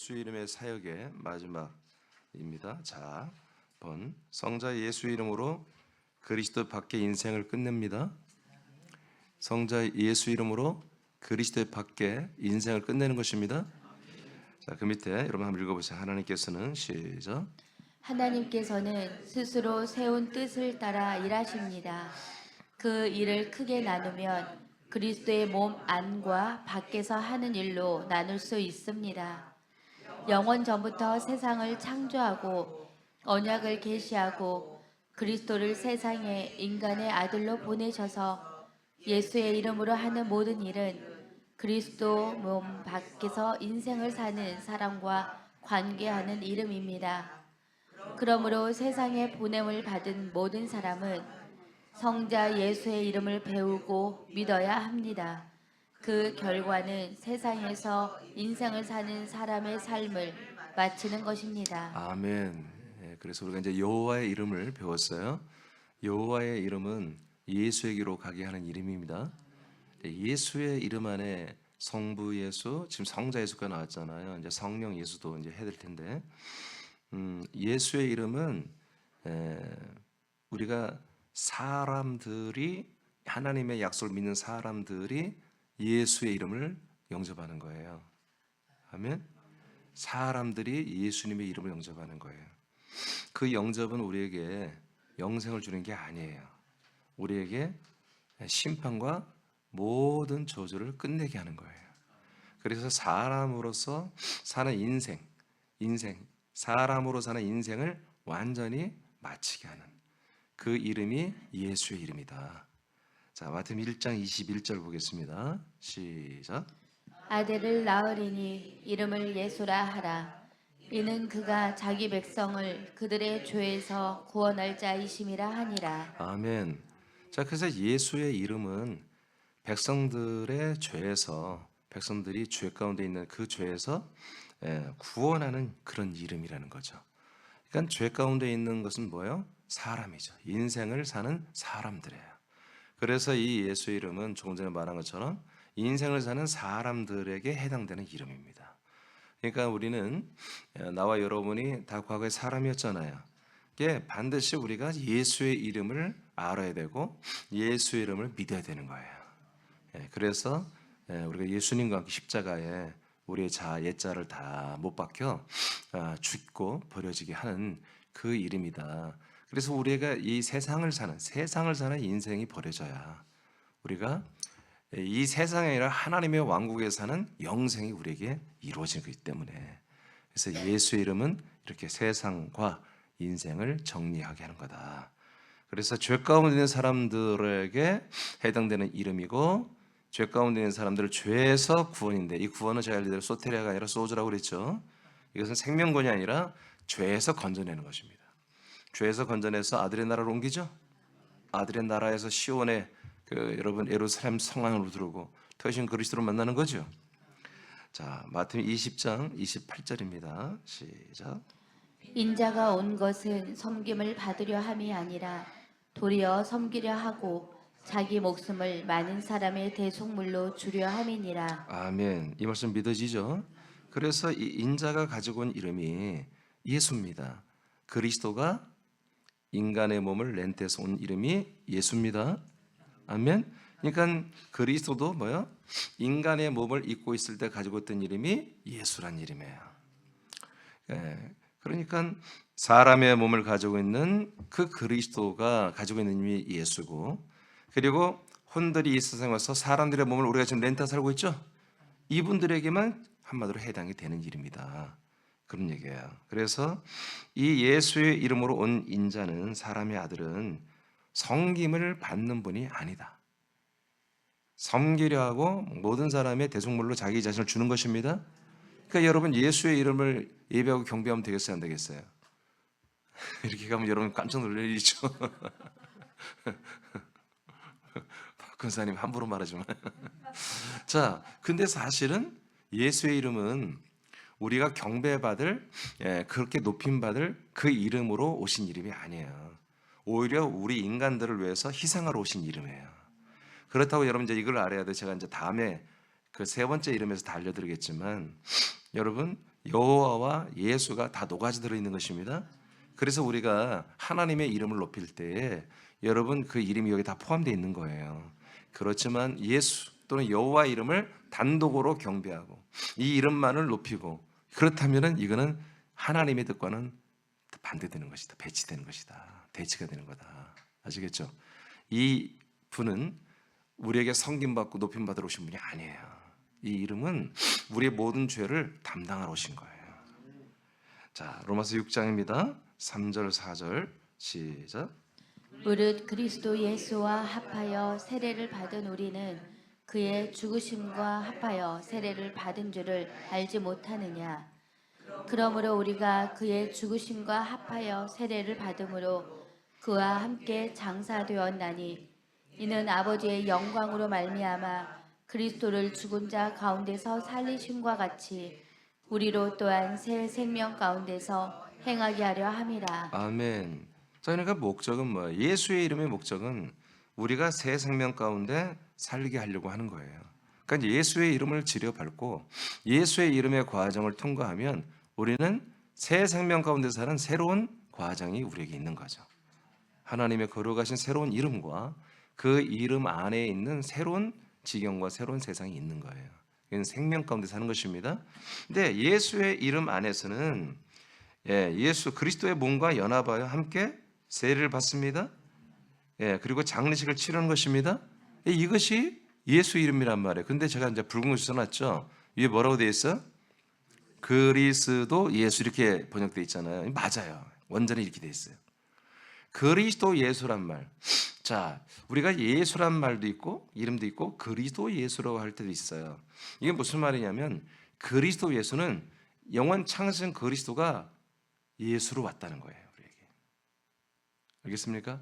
예수 이름의 사역의 마지막입니다. 자, 번 성자 예수 이름으로 그리스도 밖의 인생을 끝냅니다. 성자 예수 이름으로 그리스도 밖의 인생을 끝내는 것입니다. 자, 그 밑에 여러분 한번 읽어보세요. 하나님께서는 시작. 하나님께서는 스스로 세운 뜻을 따라 일하십니다. 그 일을 크게 나누면 그리스도의 몸 안과 밖에서 하는 일로 나눌 수 있습니다. 영원 전부터 세상을 창조하고 언약을 계시하고 그리스도를 세상에 인간의 아들로 보내셔서 예수의 이름으로 하는 모든 일은 그리스도 몸 밖에서 인생을 사는 사람과 관계하는 이름입니다. 그러므로 세상에 보냄을 받은 모든 사람은 성자 예수의 이름을 배우고 믿어야 합니다. 그 결과는 세상에서 인생을 사는 사람의 삶을 마치는 것입니다. 아멘. 그래서 우리가 이제 여호와의 이름을 배웠어요. 여호와의 이름은 예수에게로 가게 하는 이름입니다. 예수의 이름 안에 성부 예수, 지금 성자 예수가 나왔잖아요. 이제 성령 예수도 이제 해야 될 텐데, 예수의 이름은 우리가 사람들이 하나님의 약속을 믿는 사람들이 예수의 이름을 영접하는 거예요. 아멘. 사람들이 예수님의 이름을 영접하는 거예요. 그 영접은 우리에게 영생을 주는 게 아니에요. 우리에게 심판과 모든 저주를 끝내게 하는 거예요. 그래서 사람으로서 사는 인생, 사람으로 사는 인생을 완전히 마치게 하는 그 이름이 예수의 이름이다. 자, 마태복음 1장 21절 보겠습니다. 시작. 아들을 낳으리니 이름을 예수라 하라. 이는 그가 자기 백성을 그들의 죄에서 구원할 자이심이라 하니라. 아멘. 자, 그래서 예수의 이름은 백성들의 죄에서, 백성들이 죄 가운데 있는 그 죄에서 구원하는 그런 이름이라는 거죠. 그러니까 죄 가운데 있는 것은 뭐예요? 사람이죠. 인생을 사는 사람들이에요. 그래서 이 예수 이름은 조금 전에 말한 것처럼 인생을 사는 사람들에게 해당되는 이름입니다. 그러니까 우리는 나와 여러분이 다 과거에 사람이었잖아요. 이게 반드시 우리가 예수의 이름을 알아야 되고 예수의 이름을 믿어야 되는 거예요. 그래서 우리가 예수님과 함께 십자가에 우리의 옛자를 다 못 박혀 죽고 버려지게 하는 그 이름이다. 그래서 우리가 이 세상을 사는 인생이 버려져야 우리가 이 세상이 아니라 하나님의 왕국에 사는 영생이 우리에게 이루어지기 때문에, 그래서 예수의 이름은 이렇게 세상과 인생을 정리하게 하는 거다. 그래서 죄 가운데 있는 사람들에게 해당되는 이름이고, 죄 가운데 있는 사람들을 죄에서 구원인데, 이 구원은 제가 알기대로 소테리아가 아니라 소주라고 그랬죠. 이것은 생명권이 아니라 죄에서 건져내는 것입니다. 죄에서 건져내서 아들의 나라로 옮기죠. 아들의 나라에서 시온의 여러분 예루살렘 성 안으로 들어오고 터신 그리스도를 만나는 거죠. 자, 마태복음 20장 28절입니다. 시작. 인자가 온 것은 섬김을 받으려 함이 아니라 도리어 섬기려 하고 자기 목숨을 많은 사람의 대속물로 주려 함이니라. 아멘. 이 말씀 믿어지죠? 그래서 이 인자가 가지고 온 이름이 예수입니다. 그리스도가 인간의 몸을 렌트해서 온 이름이 예수입니다. 아멘. 그러니까 그리스도도 뭐요? 인간의 몸을 입고 있을 때 가지고 있던 이름이 예수란 이름이에요. 그러니까 사람의 몸을 가지고 있는 그 그리스도가 가지고 있는 이름이 예수고, 그리고 혼들이 이 세상에 와서 사람들의 몸을 우리가 지금 렌트 살고 있죠? 이분들에게만 한마디로 해당이 되는 이름이다. 그런 얘기예요. 그래서 이 예수의 이름으로 온 인자는, 사람의 아들은 섬김을 받는 분이 아니다. 섬기려 하고 모든 사람의 대속물로 자기 자신을 주는 것입니다. 그러니까 여러분 예수의 이름을 예배하고 경배하면 되겠어요, 안 되겠어요? 이렇게 가면 여러분 깜짝 놀랄 일이죠. 박근사님 함부로 말하지 마. 자, 근데 사실은 예수의 이름은 우리가 경배받을, 그렇게 높임받을 그 이름으로 오신 이름이 아니에요. 오히려 우리 인간들을 위해서 희생하러 오신 이름이에요. 그렇다고 여러분 이제 이걸 알아야 돼. 제가 이제 다음에 그 세 번째 이름에서 다 알려드리겠지만, 여러분 여호와와 예수가 다 녹아져 들어 있는 것입니다. 그래서 우리가 하나님의 이름을 높일 때에 여러분 그 이름이 여기 다 포함되어 있는 거예요. 그렇지만 예수 또는 여호와 이름을 단독으로 경배하고 이 이름만을 높이고 그렇다면은 이거는 하나님의 뜻과는 반대되는 것이다. 배치되는 것이다. 대치가 되는 거다. 아시겠죠? 이 분은 우리에게 섬김받고 높임받으러 오신 분이 아니에요. 이 이름은 우리의 모든 죄를 담당하러 오신 거예요. 자, 로마서 6장입니다. 3절 4절 시작. 무릇 그리스도 예수와 합하여 세례를 받은 우리는 그의 죽으심과 합하여 세례를 받은 줄을 알지 못하느냐. 그러므로 우리가 그의 죽으심과 합하여 세례를 받음으로 그와 함께 장사되었나니 이는 아버지의 영광으로 말미암아 그리스도를 죽은 자 가운데서 살리심과 같이 우리로 또한 새 생명 가운데서 행하게 하려 함이라. 아멘. 자, 그러니까 목적은 뭐예요? 예수의 이름의 목적은 우리가 새 생명 가운데 살게 하려고 하는 거예요. 그러니까 예수의 이름을 지려밟고 예수의 이름의 과정을 통과하면 우리는 새 생명 가운데 사는 새로운 과정이 우리에게 있는 거죠. 하나님의 거룩하신 새로운 이름과 그 이름 안에 있는 새로운 지경과 새로운 세상이 있는 거예요. 이건 생명 가운데 사는 것입니다. 근데 예수의 이름 안에서는 예수 그리스도의 몸과 연합하여 함께 세례를 받습니다. 그리고 장례식을 치르는 것입니다. 이것이 예수 이름이란 말이에요. 근데 제가 이제 붉은 글씨 써놨죠. 위에 뭐라고 되어 있어? 그리스도 예수 이렇게 번역되어 있잖아요. 맞아요. 원전에 이렇게 되어 있어요. 그리스도 예수란 말. 자, 우리가 예수란 말도 있고 이름도 있고 그리스도 예수라고 할 때도 있어요. 이게 무슨 말이냐면 그리스도 예수는 영원 창생 그리스도가 예수로 왔다는 거예요. 우리에게. 알겠습니까?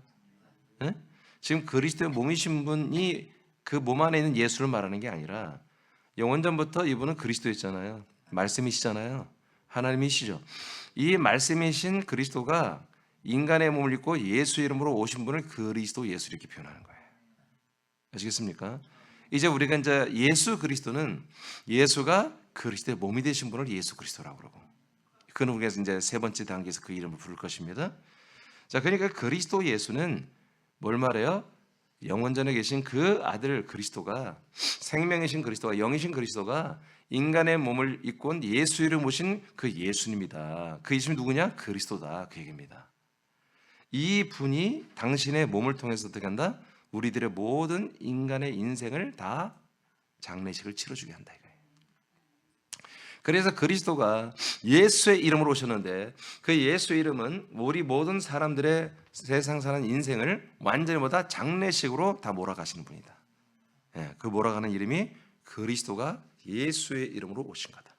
네? 지금 그리스도의 몸이신 분이 그 몸 안에 있는 예수를 말하는 게 아니라 영원전부터 이분은 그리스도였잖아요. 말씀이시잖아요. 하나님이시죠. 이 말씀이신 그리스도가 인간의 몸을 입고 예수 이름으로 오신 분을 그리스도 예수 이렇게 표현하는 거예요. 아시겠습니까? 이제 우리가 이제 예수 그리스도는 예수가 그리스도의 몸이 되신 분을 예수 그리스도라고 그러고 그는 우리가 이제 세 번째 단계에서 그 이름을 부를 것입니다. 자, 그러니까 그리스도 예수는 뭘 말해요? 영원전에 계신 그 아들 그리스도가 생명이신 그리스도가 영이신 그리스도가 인간의 몸을 입고 온 예수 이름 오신 그 예수님이다. 그 예수님이 누구냐? 그리스도다. 그 얘기입니다. 이 분이 당신의 몸을 통해서 어떻게 한다? 우리들의 모든 인간의 인생을 다 장례식을 치러주게 한다 이거예요. 그래서 그리스도가 예수의 이름으로 오셨는데 그 예수 이름은 우리 모든 사람들의 세상 사는 인생을 완전히 보다 장례식으로 다 몰아가시는 분이다. 그 몰아가는 이름이 그리스도가 예수의 이름으로 오신 거다.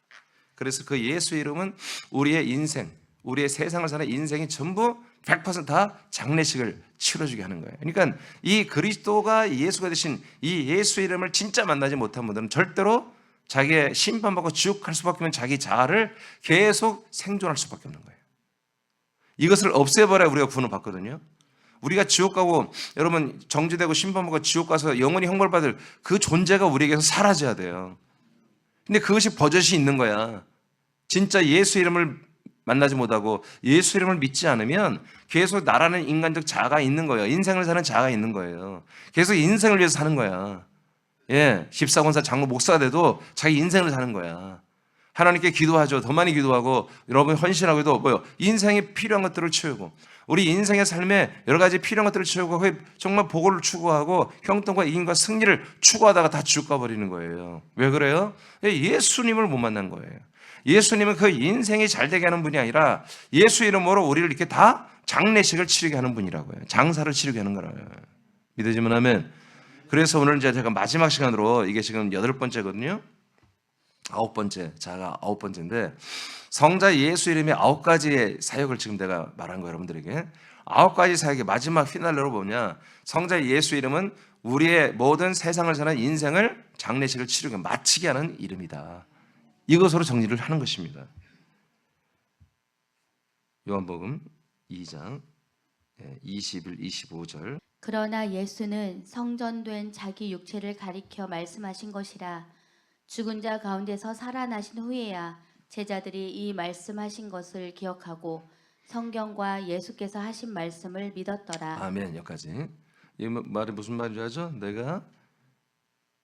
그래서 그 예수의 이름은 우리의 인생, 우리의 세상을 사는 인생이 전부 100%다 장례식을 치러주게 하는 거예요. 그러니까 이 그리스도가 예수가 되신 이 예수 이름을 진짜 만나지 못한 분들은 절대로 자기의 심판받고 지옥 갈 수밖에 없는 자기 자아를 계속 생존할 수밖에 없는 거예요. 이것을 없애버려야 우리가 구원을 받거든요. 우리가 지옥 가고 여러분 정죄되고 심판받고 지옥 가서 영원히 형벌받을 그 존재가 우리에게서 사라져야 돼요. 근데 그것이 버젓이 있는 거야. 진짜 예수 이름을 만나지 못하고 예수 이름을 믿지 않으면 계속 나라는 인간적 자아가 있는 거예요. 인생을 사는 자아가 있는 거예요. 계속 인생을 위해서 사는 거야. 집사권사 장로 목사가 돼도 자기 인생을 사는 거야. 하나님께 기도하죠. 더 많이 기도하고 여러분 헌신하고 해도 뭐요? 인생에 필요한 것들을 채우고 우리 인생의 삶에 여러 가지 필요한 것들을 채우고 정말 복을 추구하고 형통과 이익과 승리를 추구하다가 다 지옥 가버리는 거예요. 왜 그래요? 예수님을 못 만난 거예요. 예수님은 그 인생이 잘 되게 하는 분이 아니라 예수 이름으로 우리를 이렇게 다 장례식을 치르게 하는 분이라고요. 장사를 치르게 하는 거라고요. 믿어지면 아멘. 그래서 오늘 이제 제가 마지막 시간으로 이게 지금 8번째거든요. 9번째, 자가 9번째인데 성자 예수 이름의 9가지의 사역을 지금 내가 말한 거예요. 여러분들에게 9가지 사역의 마지막 피날레로 뭐냐, 성자 예수 이름은 우리의 모든 세상을 사는 인생을 장례식을 치르게 마치게 하는 이름이다. 이것으로 정리를 하는 것입니다. 요한복음 2장 21, 25절. 그러나 예수는 성전된 자기 육체를 가리켜 말씀하신 것이라. 죽은 자 가운데서 살아나신 후에야 제자들이 이 말씀하신 것을 기억하고 성경과 예수께서 하신 말씀을 믿었더라. 아멘. 여기까지. 이 말이 무슨 말인지 알죠? 내가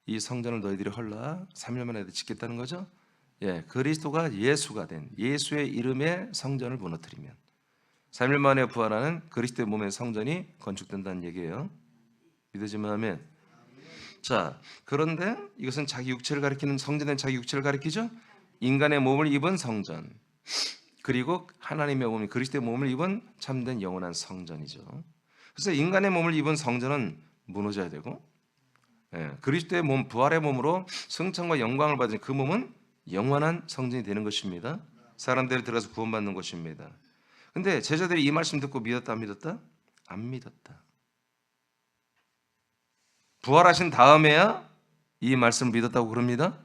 이 성전을 너희들이 헐라 3일 만에 짓겠다는 거죠. 예, 그리스도가 예수가 된 예수의 이름의 성전을 무너뜨리면 3일 만에 부활하는 그리스도의 몸의 성전이 건축된다는 얘기예요. 믿으시면 아멘. 자, 그런데 이것은 자기 육체를 가리키는, 성전은 자기 육체를 가리키죠. 인간의 몸을 입은 성전, 그리고 하나님의 몸이 그리스도의 몸을 입은 참된 영원한 성전이죠. 그래서 인간의 몸을 입은 성전은 무너져야 되고, 그리스도의 몸, 부활의 몸으로 승천과 영광을 받은 그 몸은 영원한 성전이 되는 것입니다. 사람들이 들어가서 구원받는 것입니다. 근데 제자들이 이 말씀 듣고 믿었다 안 믿었다? 안 믿었다. 부활하신 다음에야 이 말씀을 믿었다고 그럽니다.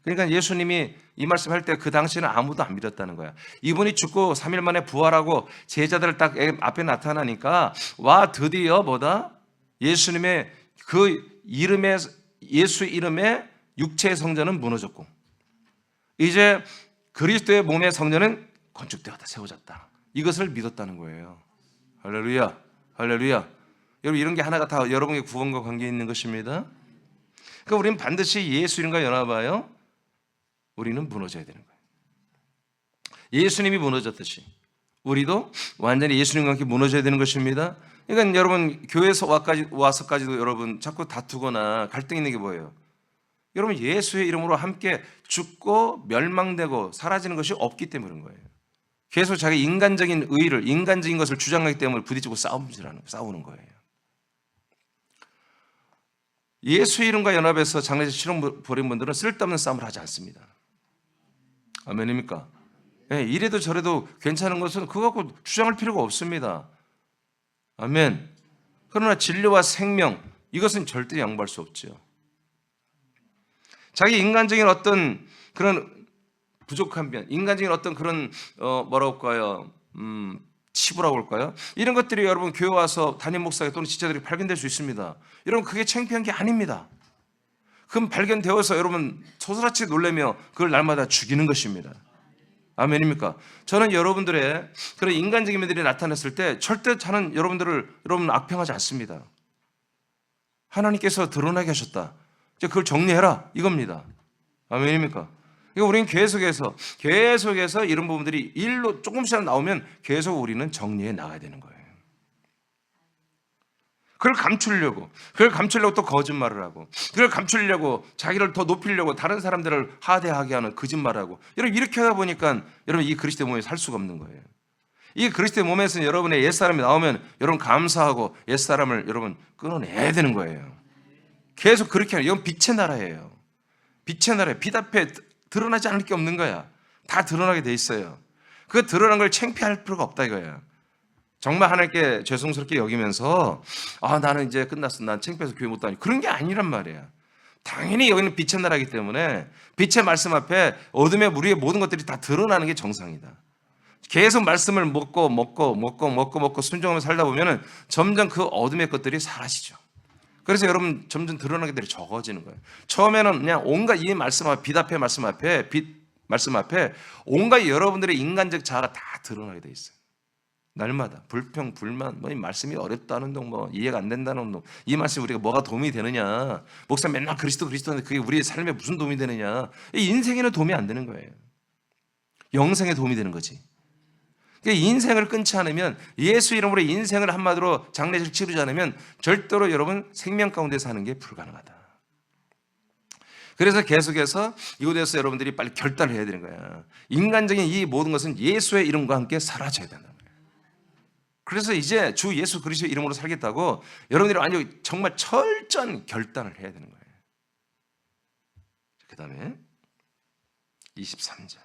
그러니까 예수님이 이 말씀할 때 그 당시에는 아무도 안 믿었다는 거야. 이분이 죽고 3일 만에 부활하고 제자들 딱 앞에 나타나니까 와, 드디어 뭐다? 예수님의 그 이름의, 예수 이름의 육체의 성전은 무너졌고 이제 그리스도의 몸의 성전은 건축되었다, 세워졌다. 이것을 믿었다는 거예요. 할렐루야, 할렐루야. 여러분, 이런 게 하나가 다 여러분의 구원과 관계 있는 것입니다. 그러니까 우리는 반드시 예수 이름과 연합하여 우리는 무너져야 되는 거예요. 예수님이 무너졌듯이 우리도 완전히 예수님과 함께 무너져야 되는 것입니다. 그러니까 여러분, 교회에서 와서까지도 여러분 자꾸 다투거나 갈등 있는 게 뭐예요? 여러분, 예수의 이름으로 함께 죽고 멸망되고 사라지는 것이 없기 때문에 그런 거예요. 계속 자기 인간적인 의의를, 인간적인 것을 주장하기 때문에 부딪히고 싸우는 거예요. 예수 이름과 연합해서 장례식 치러 버린 분들은 쓸데없는 싸움을 하지 않습니다. 아멘입니까? 네, 이래도 저래도 괜찮은 것은 그거 갖고 주장할 필요가 없습니다. 아멘. 그러나 진리와 생명, 이것은 절대 양보할 수 없죠. 자기 인간적인 어떤 그런 부족한 면, 인간적인 어떤 그런 뭐라고 할까요? 치부라고 할까요? 이런 것들이 여러분 교회 와서 담임 목사가 또는 지체들이 발견될 수 있습니다. 여러분, 그게 창피한 게 아닙니다. 그럼 발견되어서 여러분 소스라치 놀라며 그걸 날마다 죽이는 것입니다. 아멘입니까? 저는 여러분들의 그런 인간적인 면들이 나타났을 때 절대 저는 여러분 악평하지 않습니다. 하나님께서 드러나게 하셨다, 이제 그걸 정리해라, 이겁니다. 아멘입니까? 그러니까 우리는 계속해서 이런 부분들이 일로 조금씩 나오면 계속 우리는 정리해 나가야 되는 거예요. 그걸 감추려고 또 거짓말을 하고, 그걸 감추려고 자기를 더 높이려고 다른 사람들을 하대하게 하는 거짓말을 하고, 여러분 이렇게 하다 보니까 여러분 이 그리스도의 몸에 살 수가 없는 거예요. 이 그리스도의 몸에서 여러분의 옛사람이 나오면 여러분 감사하고 옛사람을 여러분 끊어내야 되는 거예요. 계속 그렇게 하는, 이건 빛의 나라예요. 빛의 나라에 빛 앞에 드러나지 않을 게 없는 거야. 다 드러나게 돼 있어요. 그 드러난 걸 창피할 필요가 없다 이거야. 정말 하나님께 죄송스럽게 여기면서 나는 이제 끝났어, 난 창피해서 교회 못 다니, 그런 게 아니란 말이야. 당연히 여기는 빛의 나라이기 때문에 빛의 말씀 앞에 어둠의 우리의 모든 것들이 다 드러나는 게 정상이다. 계속 말씀을 먹고 순종하면서 살다 보면은 점점 그 어둠의 것들이 사라지죠. 그래서 여러분 점점 드러나게 들이 적어지는 거예요. 처음에는 그냥 온갖 이 말씀 앞에, 빛 앞에 말씀 앞에 온갖 여러분들의 인간적 자아가 다 드러나게 돼 있어요. 날마다 불평, 불만, 이 말씀이 어렵다는 동, 이해가 안 된다는 동, 이 말씀이 우리가 뭐가 도움이 되느냐, 목사 맨날 그리스도인데 그게 우리의 삶에 무슨 도움이 되느냐, 인생에는 도움이 안 되는 거예요. 영생에 도움이 되는 거지. 인생을 끊지 않으면, 예수 이름으로 인생을 한마디로 장례식 치르지 않으면 절대로 여러분 생명 가운데 사는 게 불가능하다. 그래서 계속해서 이곳에서 여러분들이 빨리 결단을 해야 되는 거야. 인간적인 이 모든 것은 예수의 이름과 함께 사라져야 된다. 그래서 이제 주 예수 그리스도의 이름으로 살겠다고 여러분들이 완전히 정말 철저한 결단을 해야 되는 거예요. 그 다음에 23절.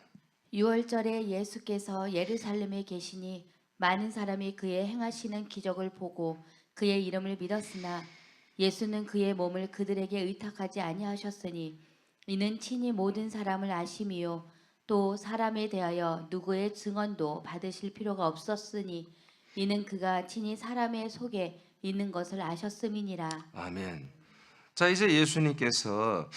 6월절에 예수께서 예루살렘에 계시니 많은 사람이 그의 행하시는 기적을 보고 그의 이름을 믿었으나 예수는 그의 몸을 그들에게 의탁하지 아니하셨으니 이는 친히 모든 사람을 아심이요 또 사람에 대하여 누구의 증언도 받으실 필요가 없었으니 이는 그가 친히 사람의 속에 있는 것을 아셨음이니라. 아멘. 자, 이제 예수님께서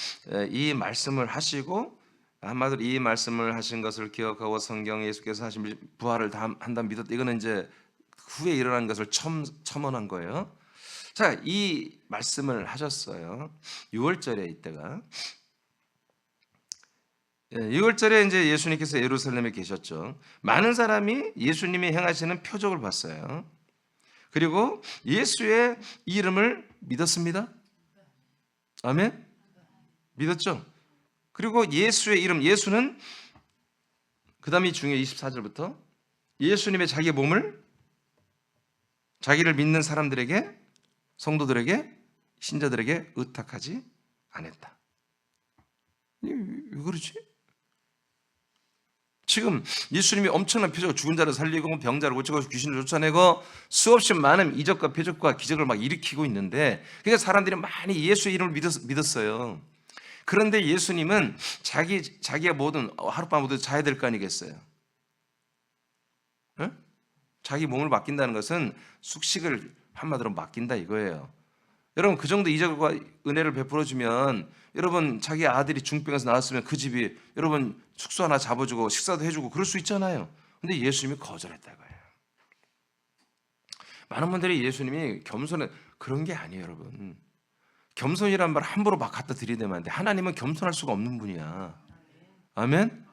이 말씀을 하시고 한마디로 이 말씀을 하신 것을 기억하고 성경 예수께서 하신 부활을 다 한다 믿었다. 이거는 이제 후에 일어난 것을 첨언한 거예요. 자, 이 말씀을 하셨어요. 6월절에 이때가 6월절에 이제 예수님께서 예루살렘에 계셨죠. 많은 사람이 예수님이 행하시는 표적을 봤어요. 그리고 예수의 이름을 믿었습니다. 아멘? 믿었죠? 그리고 예수의 이름, 예수는 그 다음이 중요해. 24절부터 예수님의 자기 몸을 자기를 믿는 사람들에게, 성도들에게, 신자들에게 의탁하지 않았다. 왜 그러지? 지금 예수님이 엄청난 표적을, 죽은 자를 살리고 병자를 고치고 귀신을 쫓아내고 수없이 많은 이적과 표적과 기적을 막 일으키고 있는데, 그러니까 사람들이 많이 예수의 이름을 믿었어요. 그런데 예수님은 자기의 모든 하룻밤 모두 자야 될 거 아니겠어요? 네? 자기 몸을 맡긴다는 것은 숙식을 한마디로 맡긴다 이거예요. 여러분, 그 정도 이적과 은혜를 베풀어 주면, 여러분 자기 아들이 중병에서 나왔으면 그 집이 여러분 숙소 하나 잡아주고 식사도 해주고 그럴 수 있잖아요. 근데 예수님이 거절했다 이거예요. 많은 분들이 예수님이 겸손해, 그런 게 아니에요. 여러분, 겸손이란 말 함부로 막 갖다 들이대면 안 돼. 하나님은 겸손할 수가 없는 분이야. 아멘.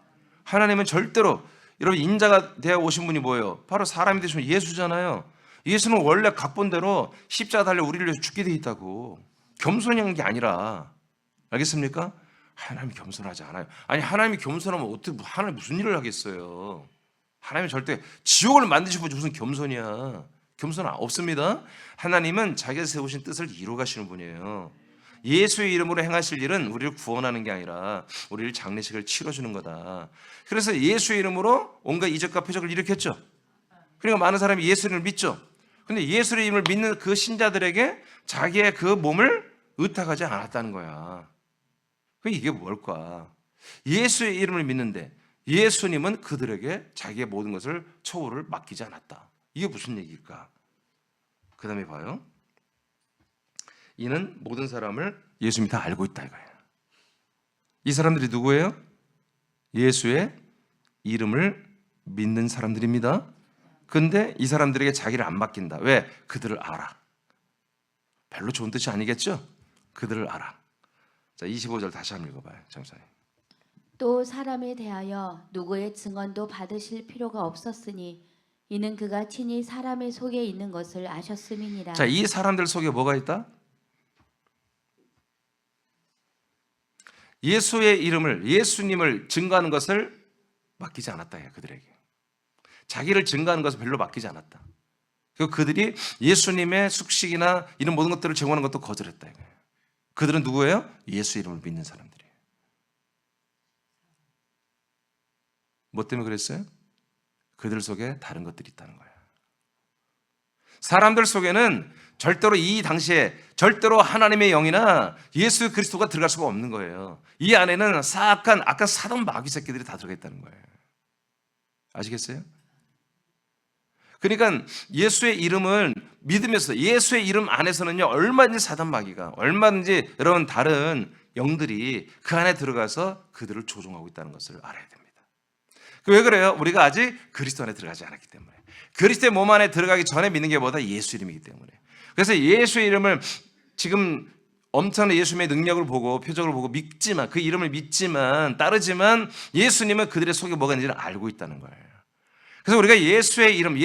하나님은 절대로, 여러분 인자가 되어 오신 분이 뭐예요? 바로 사람이 되신 예수잖아요. 예수는 원래 각본대로 십자가 달려 우리를 위해서 죽게 돼 있다고. 겸손한 게 아니라, 알겠습니까? 하나님이 겸손하지 않아요. 아니, 하나님이 겸손하면 어떻게, 하나님 무슨 일을 하겠어요? 하나님이 절대 지옥을 만드시고 무슨 겸손이야. 겸손 없습니다. 하나님은 자기가 세우신 뜻을 이루어 가시는 분이에요. 예수의 이름으로 행하실 일은 우리를 구원하는 게 아니라 우리를 장례식을 치러주는 거다. 그래서 예수의 이름으로 온갖 이적과 표적을 일으켰죠. 그러니까 많은 사람이 예수를 믿죠. 근데 예수의 이름을 믿는 그 신자들에게 자기의 그 몸을 의탁하지 않았다는 거야. 이게 뭘까? 예수의 이름을 믿는데 예수님은 그들에게 자기의 모든 것을 처우를 맡기지 않았다. 이게 무슨 얘기일까? 그 다음에 봐요. 이는 모든 사람을 예수님이 다 알고 있다 이거예요. 이 사람들이 누구예요? 예수의 이름을 믿는 사람들입니다. 근데 이 사람들에게 자기를 안 맡긴다. 왜? 그들을 알아. 별로 좋은 뜻이 아니겠죠? 그들을 알아. 자, 25절 다시 한번 읽어봐요, 장사님. 또 사람에 대하여 누구의 증언도 받으실 필요가 없었으니 이는 그가 친히 사람의 속에 있는 것을 아셨음이니라. 자, 이 사람들 속에 뭐가 있다? 예수의 이름을, 예수님을 증거하는 것을 맡기지 않았다. 그들에게 자기를 증거하는 것을 별로 맡기지 않았다. 그리고 그들이 예수님의 숙식이나 이런 모든 것들을 제공하는 것도 거절했다. 그들은 누구예요? 예수 이름을 믿는 사람들이에요. 뭐 때문에 그랬어요? 그들 속에 다른 것들이 있다는 거예요. 사람들 속에는 절대로 이 당시에 절대로 하나님의 영이나 예수 그리스도가 들어갈 수가 없는 거예요. 이 안에는 사악한 아까 사돈 마귀 새끼들이 다 들어가 있다는 거예요. 아시겠어요? 그러니까 예수의 이름을 믿으면서 예수의 이름 안에서는요, 얼마든지 사단 마귀가, 얼마든지 여러분 다른 영들이 그 안에 들어가서 그들을 조종하고 있다는 것을 알아야 됩니다. 왜 그래요? 우리가 아직 그리스도 안에 들어가지 않았기 때문에. 그리스도의 몸 안에 들어가기 전에 믿는 게 뭐다? 예수 이름이기 때문에. 그래서 예수의 이름을 지금 엄청난 예수님의 능력을 보고 표적을 보고 믿지만, 그 이름을 믿지만 따르지만 예수님은 그들의 속에 뭐가 있는지를 알고 있다는 거예요. 그래서 우리가 예수의 이름,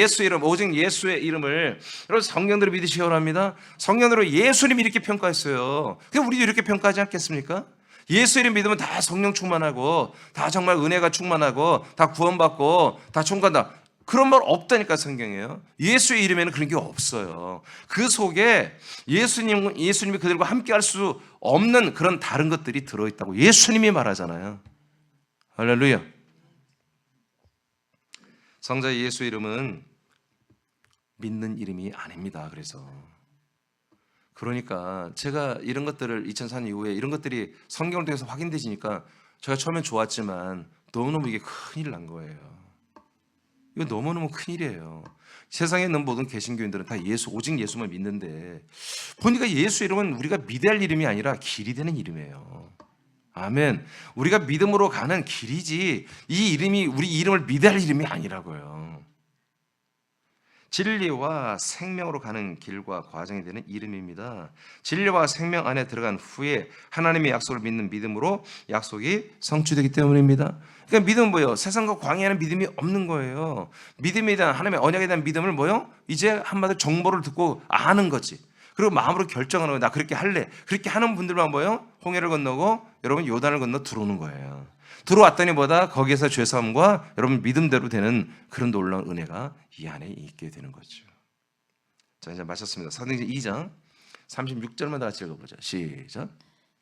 오직 예수의 이름을, 여러분 성경대로 믿으시기 바랍니다. 성경대로 예수님이 이렇게 평가했어요. 그럼 우리도 이렇게 평가하지 않겠습니까? 예수 이름 믿으면 다 성령 충만하고, 다 정말 은혜가 충만하고, 다 구원받고, 다 총괄다. 그런 말 없다니까 성경이에요. 예수의 이름에는 그런 게 없어요. 그 속에 예수님이 그들과 함께 할 수 없는 그런 다른 것들이 들어있다고 예수님이 말하잖아요. 할렐루야. 성자 예수 이름은 믿는 이름이 아닙니다. 그러니까 제가 이런 것들을 2004년 이후에 이런 것들이 성경을 통해서 확인되지니까 제가 처음엔 좋았지만 너무너무 이게 큰일 난 거예요. 이거 너무너무 큰일이에요. 세상에 있는 모든 개신교인들은 다 오직 예수만 믿는데 보니까 예수 이름은 우리가 믿어야 할 이름이 아니라 길이 되는 이름이에요. 아멘. 우리가 믿음으로 가는 길이지 이 이름이 우리 이름을 믿어야 할 이름이 아니라고요. 진리와 생명으로 가는 길과 과정이 되는 이름입니다. 진리와 생명 안에 들어간 후에 하나님의 약속을 믿는 믿음으로 약속이 성취되기 때문입니다. 그러니까 믿음은 뭐예요? 세상과 광야에는 믿음이 없는 거예요. 믿음에 대한 하나님의 언약에 대한 믿음을 뭐예요? 이제 한마디로 정보를 듣고 아는 거지. 그리고 마음으로 결정하는 거예요. 나 그렇게 할래. 그렇게 하는 분들만 뭐예요? 홍해를 건너고 여러분 요단을 건너 들어오는 거예요. 들어왔더니 뭐다? 거기에서 죄사함과 여러분 믿음대로 되는 그런 놀라운 은혜가 이 안에 있게 되는 거죠. 자, 이제 마쳤습니다. 사도행전 2장 36절만 다 같이 읽어보죠. 시작.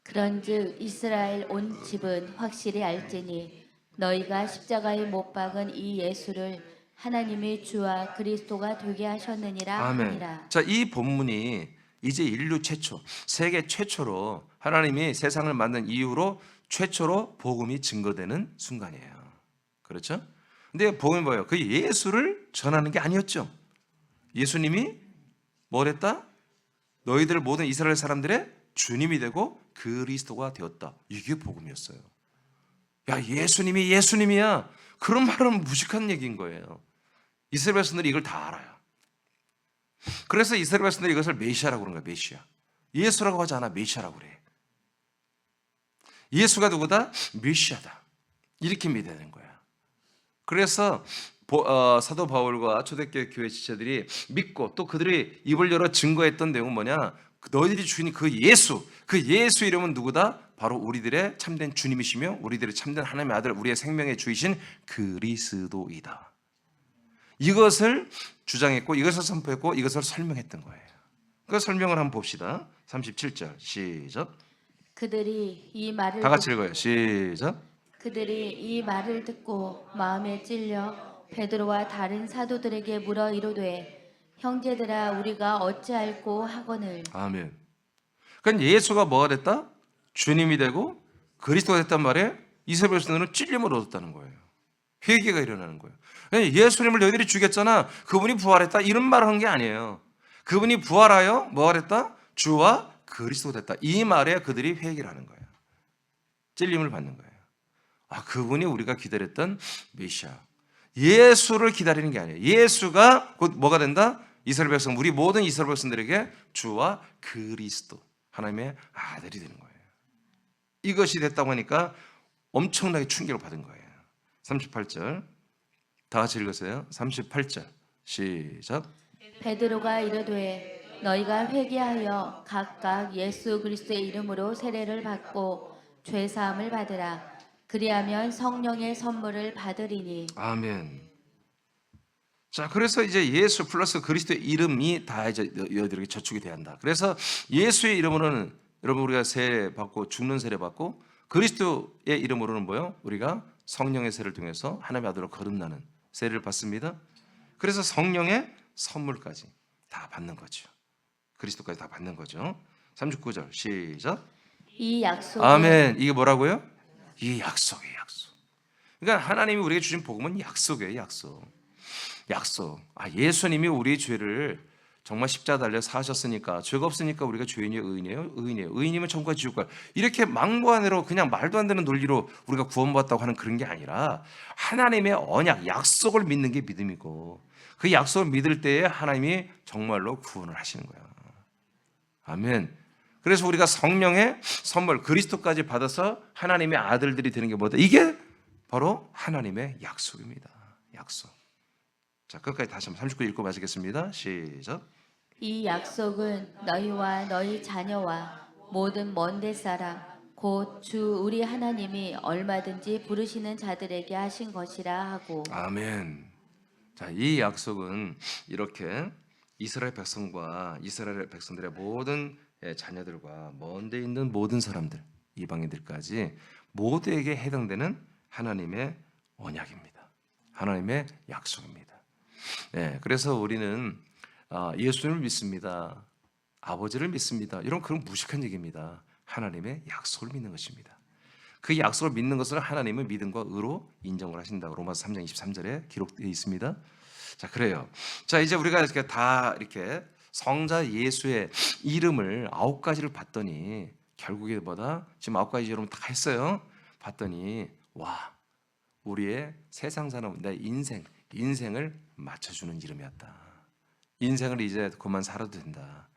그런즉 이스라엘 온 집은 확실히 알지니 너희가 십자가에 못 박은 이 예수를 하나님의 주와 그리스도가 되게 하셨느니라 아멘. 하니라. 자, 이 본문이 이제 인류 최초, 세계 최초로 하나님이 세상을 만든 이후로 최초로 복음이 증거되는 순간이에요. 그렇죠? 근데 복음이 뭐예요? 그 예수를 전하는 게 아니었죠. 예수님이 뭘 했다? 너희들 모든 이스라엘 사람들의 주님이 되고 그리스도가 되었다. 이게 복음이었어요. 야, 예수님이 예수님이야. 그런 말은 무식한 얘기인 거예요. 이스라엘 백성들이 이걸 다 알아요. 그래서 이스라엘 백성들이 이것을 메시아라고 그러는 거야. 메시아. 예수라고 하지 않아. 메시아라고 그래. 예수가 누구다? 메시아다. 이렇게 믿어야 되는 거야. 그래서 사도 바울과 초대교회 교회 지체들이 믿고 또 그들이 입을 열어 증거했던 내용은 뭐냐? 너희들이 주인 그 예수, 그 예수 이름은 누구다? 바로 우리들의 참된 주님이시며 우리들의 참된 하나님의 아들, 우리의 생명의 주이신 그리스도이다. 이것을 주장했고 이것을 선포했고 이것을 설명했던 거예요. 그 설명을 한번 봅시다. 37절 시작. 그들이 이 말을 다 같이 읽어요. 시작. 그들이 이 말을 듣고 마음에 찔려 베드로와 다른 사도들에게 물어 이르되 형제들아 우리가 어찌할꼬 하거늘. 아멘. 그러니까 예수가 뭐가 됐다? 주님이 되고 그리스도가 됐단 말에 이스라엘 백성들은 찔림을 얻었다는 거예요. 회개가 일어나는 거예요. 예수님을 너희들이 죽였잖아. 그분이 부활했다. 이런 말을 한 게 아니에요. 그분이 부활하여 뭐가 됐다? 주와 그리스도가 됐다. 이 말에 그들이 회개를 하는 거예요. 찔림을 받는 거예요. 아, 그분이 우리가 기다렸던 메시아. 예수를 기다리는 게 아니에요. 예수가 곧 뭐가 된다? 이스라엘 백성, 우리 모든 이스라엘 백성들에게 주와 그리스도, 하나님의 아들이 되는 거예요. 이것이 됐다고 하니까 엄청나게 충격을 받은 거예요. 38절 다 같이 읽으세요. 38절 시작. 베드로가 이르되 너희가 회개하여 각각 예수 그리스도의 이름으로 세례를 받고 죄 사함을 받으라. 그리하면 성령의 선물을 받으리니. 아멘. 자, 그래서 이제 예수 플러스 그리스도의 이름이 다 이제 너희들에게 저축이 돼야 한다. 그래서 예수의 이름으로는 여러분 우리가 세례 받고 죽는 세례 받고 그리스도의 이름으로는 뭐요? 우리가 성령의 세례를 통해서 하나님의 아들로 거듭나는 세례를 받습니다. 그래서 성령의 선물까지 다 받는 거죠. 그리스도까지 다 받는 거죠. 39절 시작. 이 약속은 아멘. 이게 뭐라고요? 이 약속이에요, 약속. 그러니까 하나님이 우리에게 주신 복음은 약속이에요, 약속. 약속. 아, 예수님이 우리의 죄를 정말 십자가 달려 사하셨으니까 죄가 없으니까 우리가 죄인이에요, 의인이에요? 의인이에요. 의인이면 천국과 지옥과 이렇게 막무가내로 그냥 말도 안 되는 논리로 우리가 구원받았다고 하는 그런 게 아니라 하나님의 언약, 약속을 믿는 게 믿음이고 그 약속을 믿을 때에 하나님이 정말로 구원을 하시는 거야. 아멘. 그래서 우리가 성령의 선물 그리스도까지 받아서 하나님의 아들들이 되는 게 뭐다? 이게 바로 하나님의 약속입니다. 약속. 자, 끝까지 다시 한번 39 읽고 마치겠습니다. 시작. 이 약속은 너희와 너희 자녀와 모든 먼데 사람 곧 주 우리 하나님이 얼마든지 부르시는 자들에게 하신 것이라 하고. 아멘. 자, 이 약속은 이렇게 이스라엘 백성과 이스라엘 백성들의 모든 자녀들과 먼데 있는 모든 사람들, 이방인들까지 모두에게 해당되는 하나님의 언약입니다. 하나님의 약속입니다. 네, 그래서 우리는 예수님을 믿습니다. 아버지를 믿습니다. 이런 그런 무식한 얘기입니다. 하나님의 약속을 믿는 것입니다. 그 약속을 믿는 것을 하나님은 믿음과 의로 인정을 하신다고 로마서 3장 23절에 기록되어 있습니다. 자, 그래요. 자, 이제 우리가 이렇게 다 이렇게 성자 예수의 이름을 9가지를 봤더니 결국에 뭐다? 지금 9가지 여러분 다 했어요. 봤더니 와, 우리의 세상 사는 내 인생을 맞춰주는 이름이었다. 인생을 이제 그만 살아도 된다.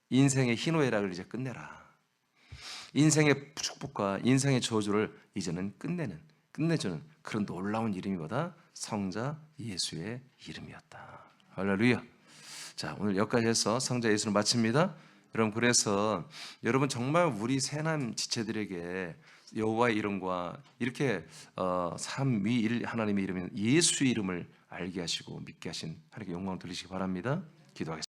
인생의 희노애락을 이제 끝내라. 인생의 축복과 인생의 저주를 이제는 끝내주는 그런 놀라운 이름이 뭐다? 성자 예수의 이름이었다. 할렐루야. 자, 오늘 여기까지 해서 성자 예수를 마칩니다. 여러분, 그래서 여러분 정말 우리 새남 지체들에게 여호와의 이름과 이렇게 삼위일 하나님의 이름인 예수의 이름을 알게 하시고 믿게 하신 하나님께 영광을 돌리시기 바랍니다. 기도하겠습니다.